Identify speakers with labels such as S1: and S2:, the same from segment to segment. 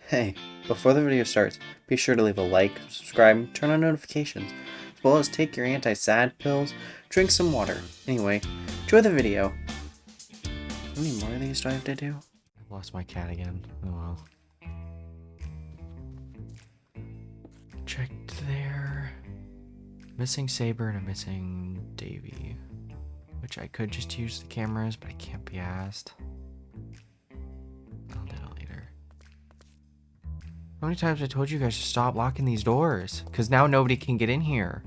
S1: Hey, before the video starts, be sure to leave a like, subscribe, turn on notifications, as well as take your anti-sad pills, drink some water. Anyway, enjoy the video. How many more of these do I have to do?
S2: I lost my cat again. Oh well. Checked there. Missing Saber and a missing Davy. Which I could just use the cameras, but I can't be asked. I'll do it later. How many times I told you guys to stop locking these doors? Because now nobody can get in here.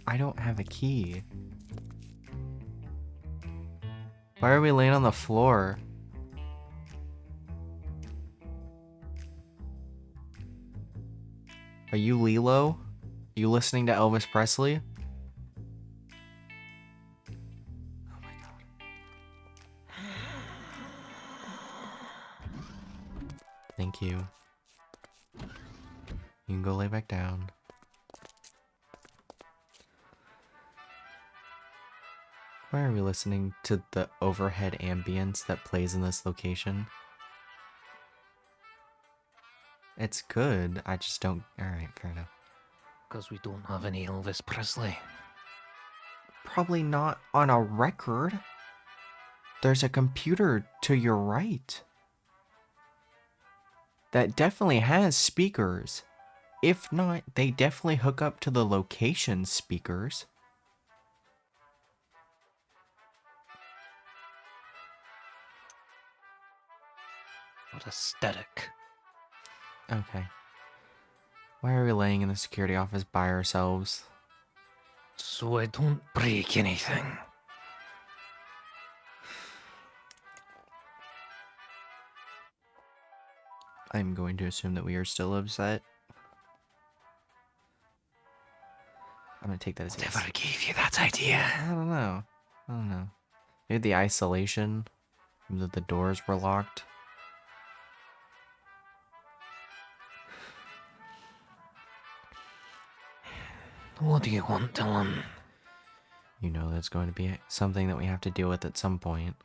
S2: I don't have a key. Why are we laying on the floor? Are you Lilo? Are you listening to Elvis Presley? Oh my god. Thank you. You can go lay back down. Why are we listening to the overhead ambience that plays in this location? It's good, I just don't... Alright, fair enough.
S3: Because we don't have any Elvis Presley.
S2: Probably not on a record. There's a computer to your right. That definitely has speakers. If not, they definitely hook up to the location speakers.
S3: What aesthetic.
S2: Okay. Why are we laying in the security office by ourselves?
S3: So I don't break anything.
S2: I'm going to assume that we are still upset. I'm gonna take that as a yes.
S3: Never gave you that idea.
S2: I don't know. Maybe the isolation. Maybe the doors were locked.
S3: What do you want, Dylan?
S2: You know that's going to be something that we have to deal with at some point.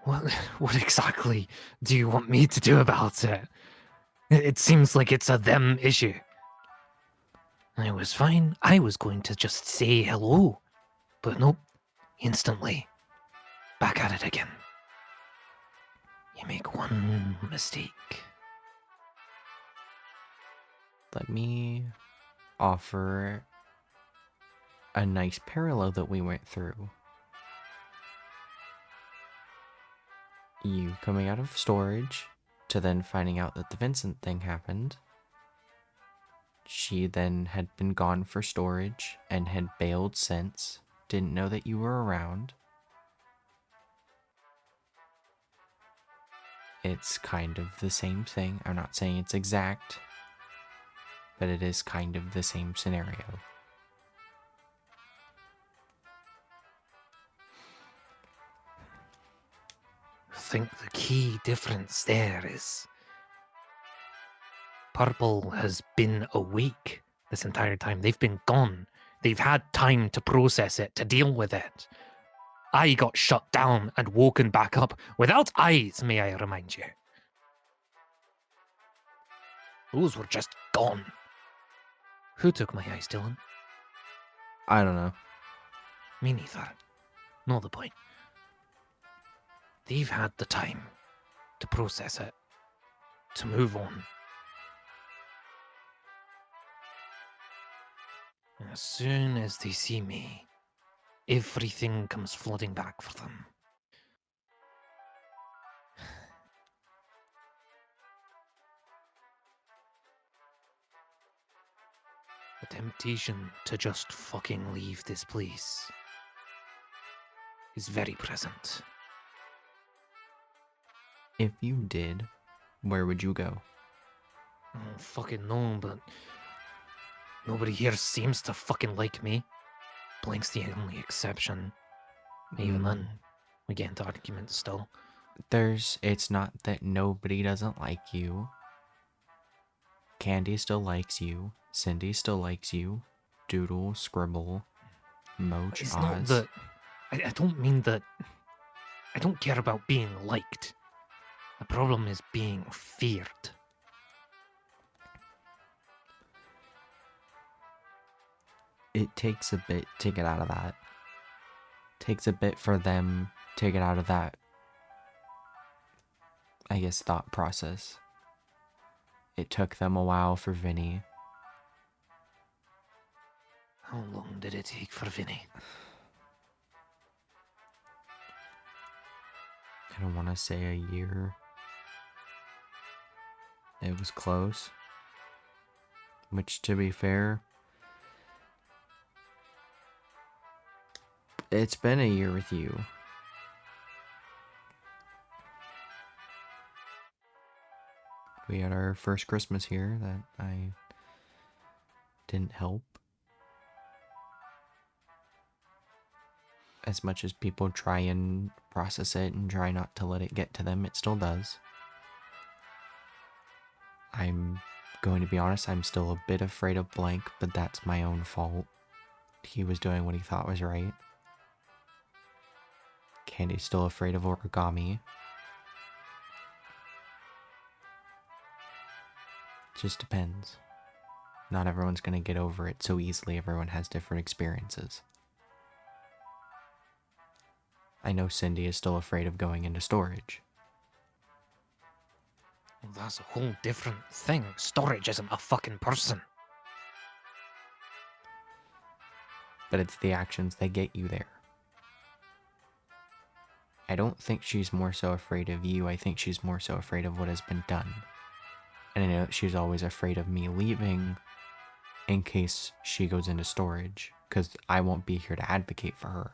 S3: What exactly do you want me to do about it? It seems like it's a them issue. I was fine. I was going to just say hello. But nope. Instantly. Back at it again. You make one mistake.
S2: Let me offer a nice parallel that we went through. You coming out of storage to then finding out that the Vincent thing happened. She then had been gone for storage and had bailed since. Didn't know that you were around. It's kind of the same thing. I'm not saying it's exact, but it is kind of the same scenario.
S3: I think the key difference there is Purple has been awake this entire time. They've been gone. They've had time to process it, to deal with it. I got shut down and woken back up without eyes, may I remind you. Those were just gone. Who took my eyes, Dylan?
S2: I don't know.
S3: Me neither. Not the point. They've had the time to process it, to move on. And as soon as they see me, everything comes flooding back for them. The temptation to just fucking leave this place is very present.
S2: If you did, where would you go?
S3: I don't fucking know, but nobody here seems to fucking like me. Blank's the only exception. Even then, we get into arguments still.
S2: It's not that nobody doesn't like you. Candy still likes you. Cindy still likes you. Doodle, Scribble. Moch
S3: It's not
S2: Oz.
S3: that. I don't mean that. I don't care about being liked. The problem is being feared.
S2: It takes a bit to get out of that. Takes a bit for them to get out of that, I guess, thought process. It took them a while for Vinny.
S3: How long did it take for Vinny?
S2: I don't want to say a year. It was close. Which, to be fair, it's been a year with you. We had our first Christmas here that I didn't help. As much as people try and process it and try not to let it get to them, it still does. I'm going to be honest, I'm still a bit afraid of Blank, but that's my own fault. He was doing what he thought was right. Candy's still afraid of origami. Just depends. Not everyone's going to get over it so easily. Everyone has different experiences. I know Cindy is still afraid of going into storage.
S3: Well, that's a whole different thing. Storage isn't a fucking person.
S2: But it's the actions that get you there. I don't think she's more so afraid of you. I think she's more so afraid of what has been done. And I know she's always afraid of me leaving in case she goes into storage, because I won't be here to advocate for her.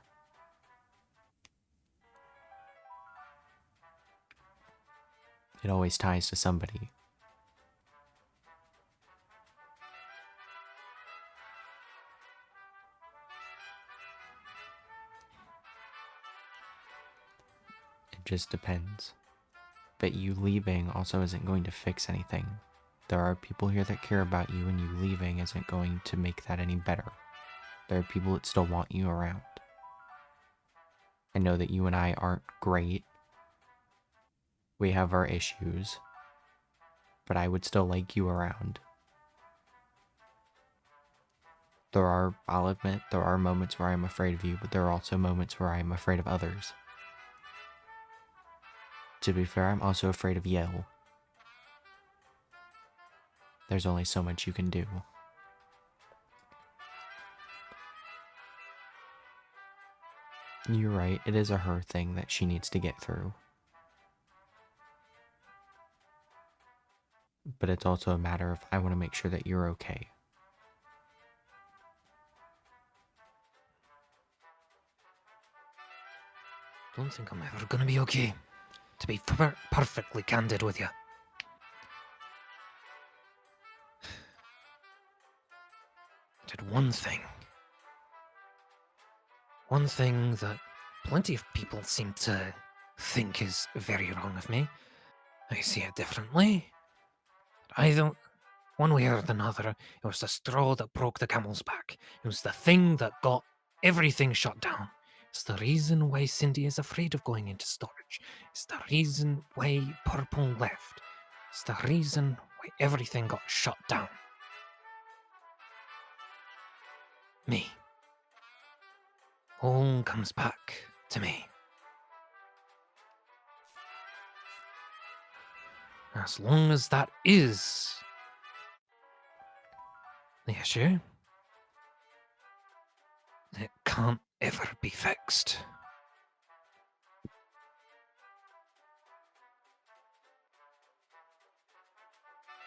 S2: It always ties to somebody. It just depends. But you leaving also isn't going to fix anything. There are people here that care about you, and you leaving isn't going to make that any better. There are people that still want you around. I know that you and I aren't great. We have our issues. But I would still like you around. I'll admit, there are moments where I'm afraid of you, but there are also moments where I'm afraid of others. To be fair, I'm also afraid of Yale. There's only so much you can do. You're right, it is a her thing that she needs to get through. But it's also a matter of I want to make sure that you're okay.
S3: Don't think I'm ever gonna be okay. To be perfectly candid with you. I did one thing. One thing that plenty of people seem to think is very wrong of me. I see it differently. I don't. One way or another, it was the straw that broke the camel's back. It was the thing that got everything shut down. It's the reason why Cindy is afraid of going into storage. It's the reason why Purple left. It's the reason why everything got shut down. Me. All comes back to me. As long as that is the issue, it can't ever be fixed.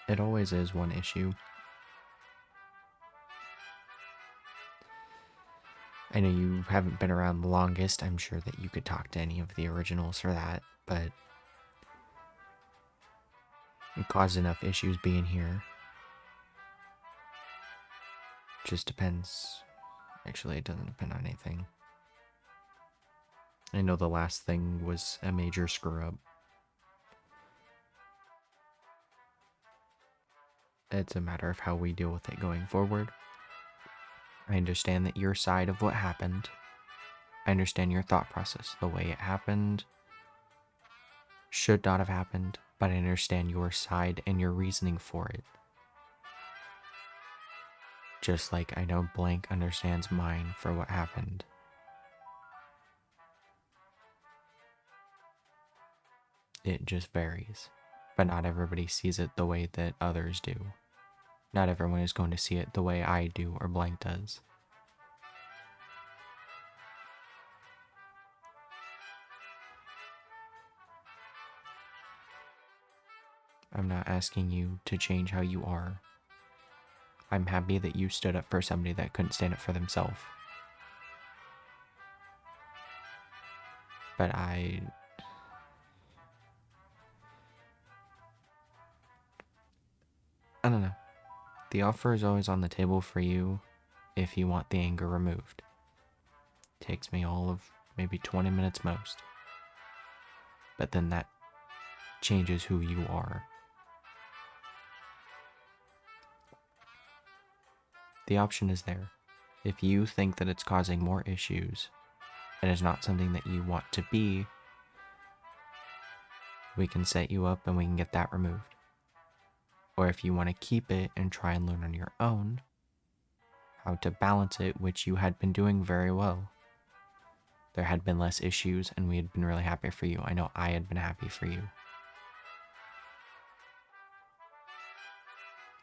S2: It always is one issue. I know you haven't been around the longest. I'm sure that you could talk to any of the originals for that, but it caused enough issues being here. Just depends. Actually, it doesn't depend on anything. I know the last thing was a major screw up. It's a matter of how we deal with it going forward. I understand that your side of what happened. I understand your thought process. The way it happened should not have happened, but I understand your side and your reasoning for it. Just like I know Blank understands mine for what happened. It just varies, but not everybody sees it the way that others do. Not everyone is going to see it the way I do or Blank does. I'm not asking you to change how you are. I'm happy that you stood up for somebody that couldn't stand up for themselves. But I don't know. The offer is always on the table for you if you want the anger removed. Takes me all of maybe 20 minutes most. But then that changes who you are. The option is there. If you think that it's causing more issues and is not something that you want to be, we can set you up and we can get that removed. Or if you want to keep it and try and learn on your own how to balance it, which you had been doing very well. There had been less issues and we had been really happy for you. I know I had been happy for you.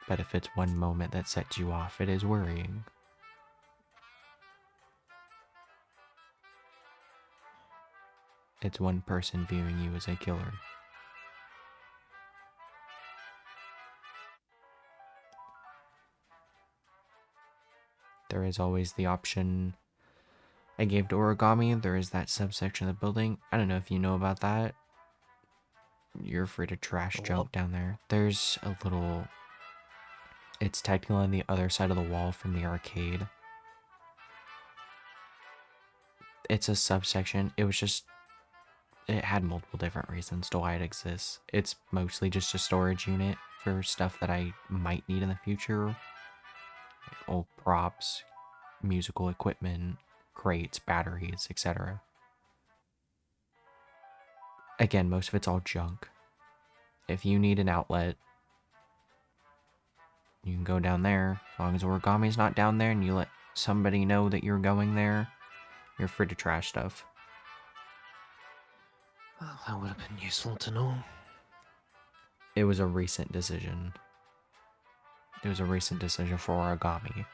S2: But if it's one moment that sets you off, it is worrying. It's one person viewing you as a killer. There is always the option I gave to origami. There is that subsection of the building. I don't know if you know about that. You're free to trash junk down there. There's a little... It's technically on the other side of the wall from the arcade. It's a subsection. It was just... It had multiple different reasons to why it exists. It's mostly just a storage unit for stuff that I might need in the future. Like old props, musical equipment, crates, batteries, etc. Again, most of it's all junk. If you need an outlet, you can go down there. As long as origami's not down there and you let somebody know that you're going there, you're free to trash stuff.
S3: Well, that would have been useful to know.
S2: It was a recent decision. It was a recent decision for origami.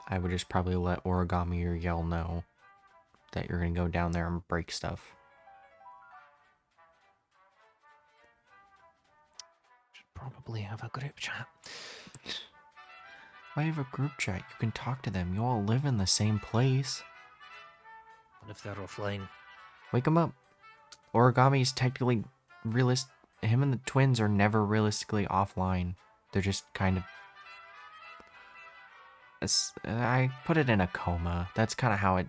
S2: I would just probably let origami or Yell know that you're going to go down there and break stuff.
S3: Should probably have a group chat.
S2: Why have a group chat? You can talk to them. You all live in the same place.
S3: What if they're offline?
S2: Wake them up. Origami's technically him and the twins are never realistically offline. They're just kind of... I put it in a coma. That's kind of how it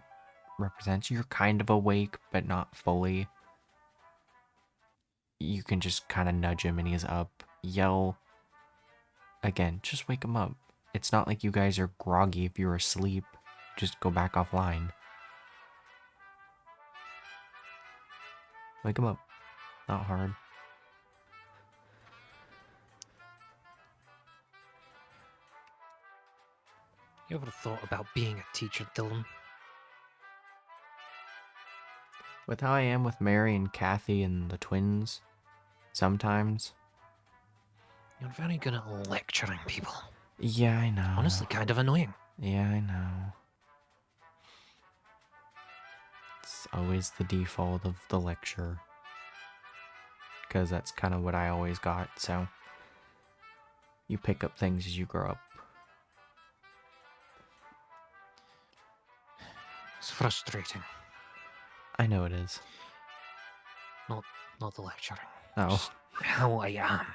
S2: represents. You're kind of awake, but not fully. You can just kind of nudge him and he's up. Yell. Again, just wake him up. It's not like you guys are groggy if you're asleep. Just go back offline. Wake him up. Not hard.
S3: You ever thought about being a teacher, Dylan?
S2: With how I am with Mary and Kathy and the twins, sometimes.
S3: You're very good at lecturing people.
S2: Yeah, I know.
S3: Honestly, kind of annoying.
S2: Yeah, I know. It's always the default of the lecture. Because that's kind of what I always got, so... You pick up things as you grow up.
S3: It's frustrating.
S2: I know it is.
S3: Not the lecturing.
S2: Oh.
S3: Just how I am.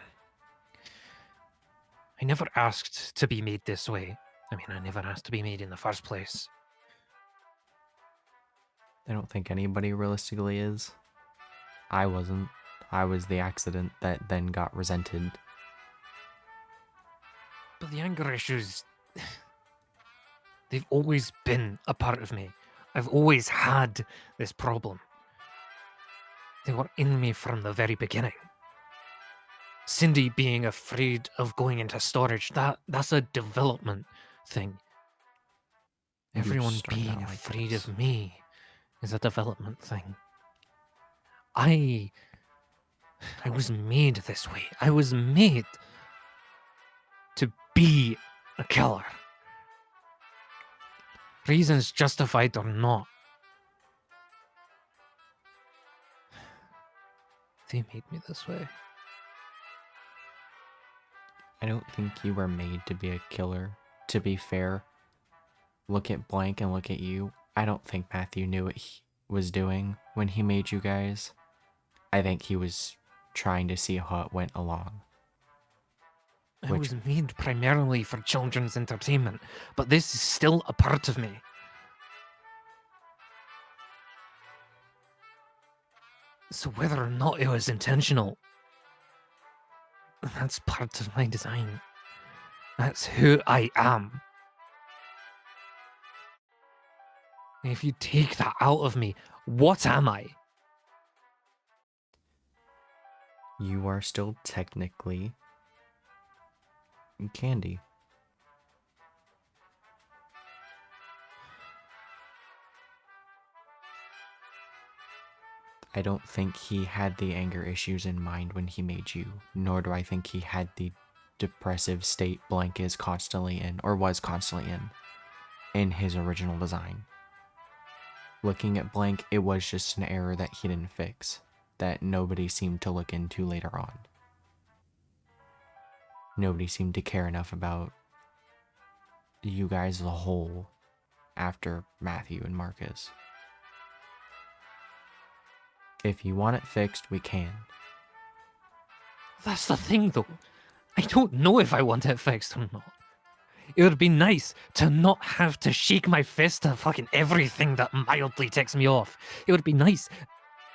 S3: I never asked to be made this way. I mean, I never asked to be made in the first place.
S2: I don't think anybody realistically is. I wasn't. I was the accident that then got resented.
S3: But the anger issues, they've always been a part of me. I've always had this problem. They were in me from the very beginning. Cindy being afraid of going into storage, that's a development thing.
S2: You
S3: Everyone
S2: started
S3: being
S2: out like
S3: afraid
S2: this.
S3: of me is a development thing. I was made this way. I was made to be a killer. Reasons justified or not. They made me this way.
S2: I don't think you were made to be a killer. To be fair, look at Blank and look at you. I don't think Matthew knew what he was doing when he made you guys. I think he was trying to see how it went along.
S3: I was made primarily for children's entertainment, but this is still a part of me. So whether or not it was intentional, that's part of my design. That's who I am. If you take that out of me, what am I?
S2: You are still technically Candy. I don't think he had the anger issues in mind when he made you, nor do I think he had the depressive state Blank is constantly in, or was constantly in his original design. Looking at Blank, it was just an error that he didn't fix, that nobody seemed to look into later on. Nobody seemed to care enough about you guys as a whole after Matthew and Marcus. If you want it fixed, we can.
S3: That's the thing, though. I don't know if I want it fixed or not. It would be nice to not have to shake my fist at fucking everything that mildly ticks me off. It would be nice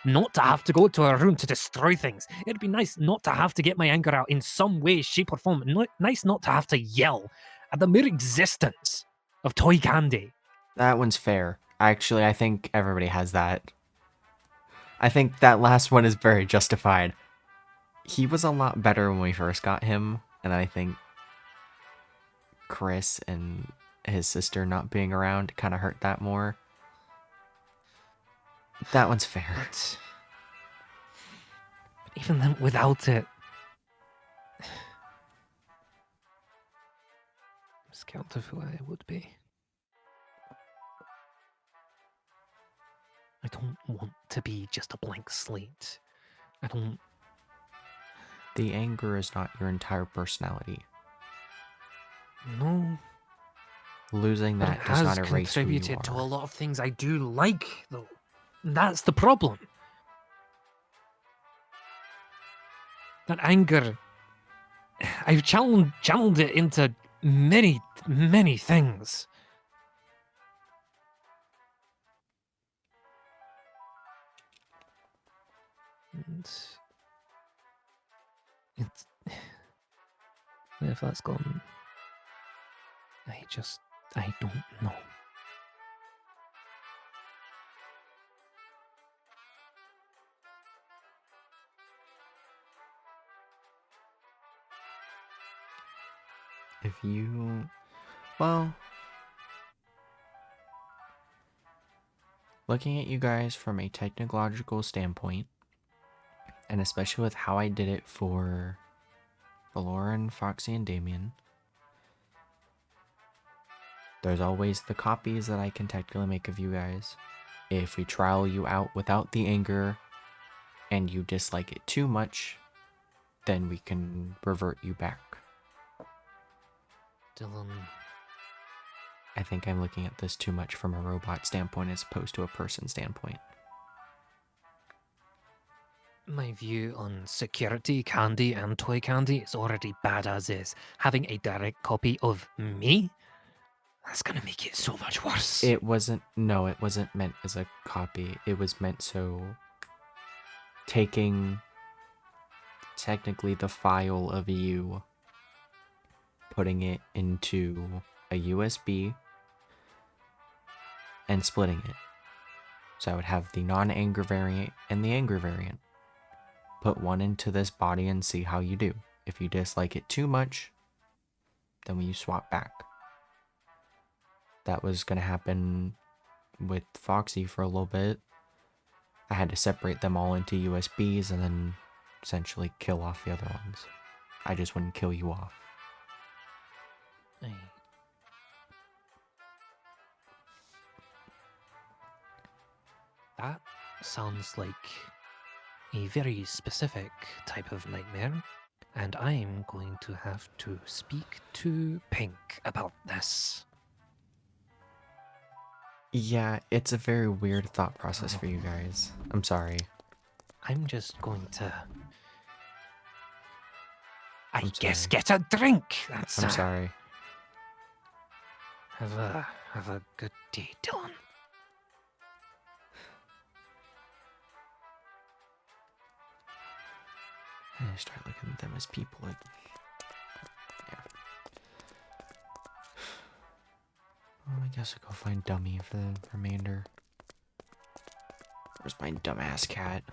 S3: not to have to go to a room to destroy things. It'd be nice not to have to get my anger out in some way, shape, or form. Nice not to have to yell at the mere existence of toy candy.
S2: That one's fair. Actually, I think everybody has that. I think that last one is very justified. He was a lot better when we first got him, and I think Chris and his sister not being around kind of hurt that more. That one's fair.
S3: But even then, without it, I'm scared of who I would be. I don't want to be just a blank slate. I don't...
S2: The anger is not your entire personality.
S3: No.
S2: Losing
S3: But
S2: that
S3: it
S2: does
S3: has
S2: not erase who you
S3: contributed to a
S2: are.
S3: lot of things I do like, though. That's the problem. That anger, I've channeled it into many, many things. And it's, if that's gone, I don't know.
S2: If you... Well... Looking at you guys from a technological standpoint, and especially with how I did it for Ballora, Foxy, and Damien, there's always the copies that I can technically make of you guys. If we trial you out without the anger, and you dislike it too much, then we can revert you back.
S3: Dylan,
S2: I think I'm looking at this too much from a robot standpoint as opposed to a person standpoint.
S3: my view on security candy and toy candy is already bad as is. Having a direct copy of me? That's gonna make it so much worse.
S2: It wasn't meant as a copy. It was meant so taking technically the file of you, putting it into a USB and splitting it. So I would have the non-anger variant and the anger variant. Put one into this body and see how you do. If you dislike it too much, then you swap back. That was going to happen with Foxy for a little bit. I had to separate them all into USBs and then essentially kill off the other ones. I just wouldn't kill you off.
S3: Aye. That sounds like a very specific type of nightmare, and I'm going to have to speak to Pink about this.
S2: Yeah, it's a very weird thought process for you guys. I'm sorry.
S3: I'm just going to, I
S2: I'm
S3: guess,
S2: sorry.
S3: get a drink. That's
S2: I'm sorry.
S3: Have a good day, Dylan.
S2: I start looking at them as people. Yeah. Well, I guess I'll go find Dummy for the remainder. Where's my dumbass cat?